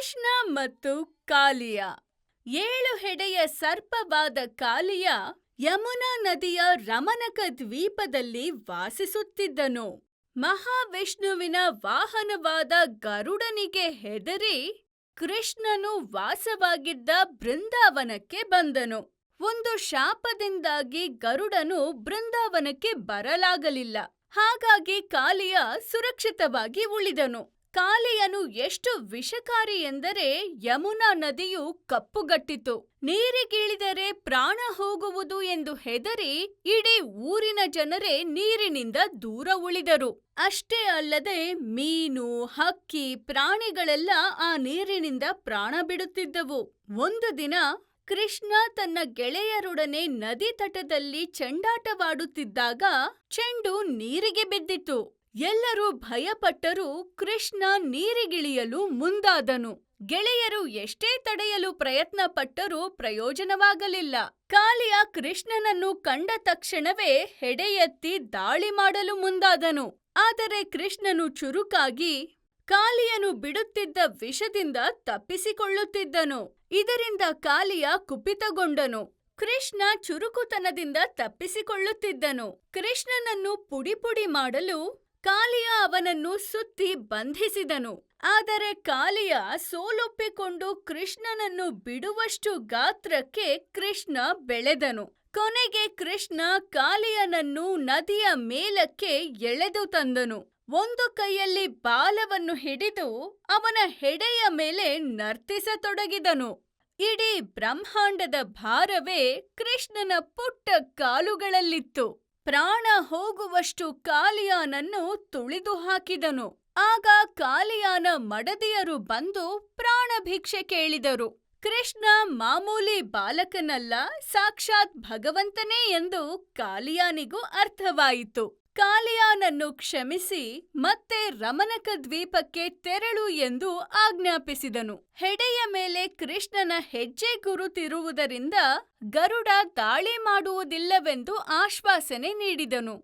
ಕೃಷ್ಣ ಮತ್ತು ಕಾಲಿಯ 7 ಹೆಡೆಯ ಸರ್ಪವಾದ ಕಾಲಿಯ ಯಮುನಾ ನದಿಯ ರಮನಕ ದ್ವೀಪದಲ್ಲಿ ವಾಸಿಸುತ್ತಿದ್ದನು. ಮಹಾವಿಷ್ಣುವಿನ ವಾಹನವಾದ ಗರುಡನಿಗೆ ಹೆದರಿ ಕೃಷ್ಣನು ವಾಸವಾಗಿದ್ದ ಬೃಂದಾವನಕ್ಕೆ ಬಂದನು. ಒಂದು ಶಾಪದಿಂದಾಗಿ ಗರುಡನು ಬೃಂದಾವನಕ್ಕೆ ಬರಲಾಗಲಿಲ್ಲ. ಹಾಗಾಗಿ ಕಾಲಿಯ ಸುರಕ್ಷಿತವಾಗಿ ಉಳಿದನು. ಕಾಲಿಯನು ಎಷ್ಟು ವಿಷಕಾರಿ ಎಂದರೆ ಯಮುನಾ ನದಿಯು ಕಪ್ಪುಗಟ್ಟಿತು. ನೀರಿಗಿಳಿದರೆ ಪ್ರಾಣ ಹೋಗುವುದು ಎಂದು ಹೆದರಿ ಇಡೀ ಊರಿನ ಜನರೇ ನೀರಿನಿಂದ ದೂರ ಉಳಿದರು. ಅಷ್ಟೇ ಅಲ್ಲದೆ ಮೀನು, ಹಕ್ಕಿ, ಪ್ರಾಣಿಗಳೆಲ್ಲ ಆ ನೀರಿನಿಂದ ಪ್ರಾಣ ಬಿಡುತ್ತಿದ್ದವು. ಒಂದು ದಿನ ಕೃಷ್ಣ ತನ್ನ ಗೆಳೆಯರೊಡನೆ ನದಿ ತಟದಲ್ಲಿ ಚೆಂಡಾಟವಾಡುತ್ತಿದ್ದಾಗ ಚೆಂಡು ನೀರಿಗೆ ಬಿದ್ದಿತು. ಎಲ್ಲರೂ ಭಯಪಟ್ಟರೂ ಕೃಷ್ಣ ನೀರಿಗಿಳಿಯಲು ಮುಂದಾದನು. ಗೆಳೆಯರು ಎಷ್ಟೇ ತಡೆಯಲು ಪ್ರಯತ್ನ ಪಟ್ಟರೂ ಪ್ರಯೋಜನವಾಗಲಿಲ್ಲ. ಕಾಲಿಯ ಕೃಷ್ಣನನ್ನು ಕಂಡ ತಕ್ಷಣವೇ ಹೆಡೆಯೆತ್ತಿ ದಾಳಿ ಮಾಡಲು ಮುಂದಾದನು. ಆದರೆ ಕೃಷ್ಣನು ಚುರುಕಾಗಿ ಕಾಲಿಯನು ಬಿಡುತ್ತಿದ್ದ ವಿಷದಿಂದ ತಪ್ಪಿಸಿಕೊಳ್ಳುತ್ತಿದ್ದನು. ಇದರಿಂದ ಕಾಲಿಯ ಕುಪಿತಗೊಂಡನು. ಕೃಷ್ಣ ಚುರುಕುತನದಿಂದ ತಪ್ಪಿಸಿಕೊಳ್ಳುತ್ತಿದ್ದನು. ಕೃಷ್ಣನನ್ನು ಪುಡಿ ಮಾಡಲು ಕಾಲಿಯ ಅವನನ್ನು ಸುತ್ತಿ ಬಂಧಿಸಿದನು. ಆದರೆ ಕಾಲಿಯ ಸೋಲೊಪ್ಪಿಕೊಂಡು ಕೃಷ್ಣನನ್ನು ಬಿಡುವಷ್ಟು ಗಾತ್ರಕ್ಕೆ ಕೃಷ್ಣ ಬೆಳೆದನು. ಕೊನೆಗೆ ಕೃಷ್ಣ ಕಾಲಿಯನನ್ನು ನದಿಯ ಮೇಲಕ್ಕೆ ಎಳೆದು ತಂದನು. ಒಂದು ಕೈಯಲ್ಲಿ ಬಾಲವನ್ನು ಹಿಡಿದು ಅವನ ಹೆಡೆಯ ಮೇಲೆ ನರ್ತಿಸತೊಡಗಿದನು. ಇಡೀ ಬ್ರಹ್ಮಾಂಡದ ಭಾರವೇ ಕೃಷ್ಣನ ಪುಟ್ಟ ಕಾಲುಗಳಲ್ಲಿತ್ತು. ಪ್ರಾಣ ಹೋಗುವಷ್ಟು ಕಾಲಿಯಾನನ್ನು ತುಳಿದು ಹಾಕಿದನು. ಆಗ ಕಾಲಿಯಾನ ಮಡದಿಯರು ಬಂದು ಪ್ರಾಣ ಭಿಕ್ಷೆ ಕೇಳಿದರು. ಕೃಷ್ಣ ಮಾಮೂಲಿ ಬಾಲಕನಲ್ಲ, ಸಾಕ್ಷಾತ್ ಭಗವಂತನೇ ಎಂದು ಕಾಲಿಯಾನಿಗೂ ಅರ್ಥವಾಯಿತು. ಕಾಲಿಯಾನನ್ನು ಕ್ಷಮಿಸಿ ಮತ್ತೆ ರಮನಕ ದ್ವೀಪಕ್ಕೆ ತೆರಳು ಎಂದು ಆಜ್ಞಾಪಿಸಿದನು. ಹೆಡೆಯ ಮೇಲೆ ಕೃಷ್ಣನ ಹೆಜ್ಜೆ ಗುರುತಿರುವುದರಿಂದ ಗರುಡ ದಾಳಿ ಮಾಡುವುದಿಲ್ಲವೆಂದು ಆಶ್ವಾಸನೆ ನೀಡಿದನು.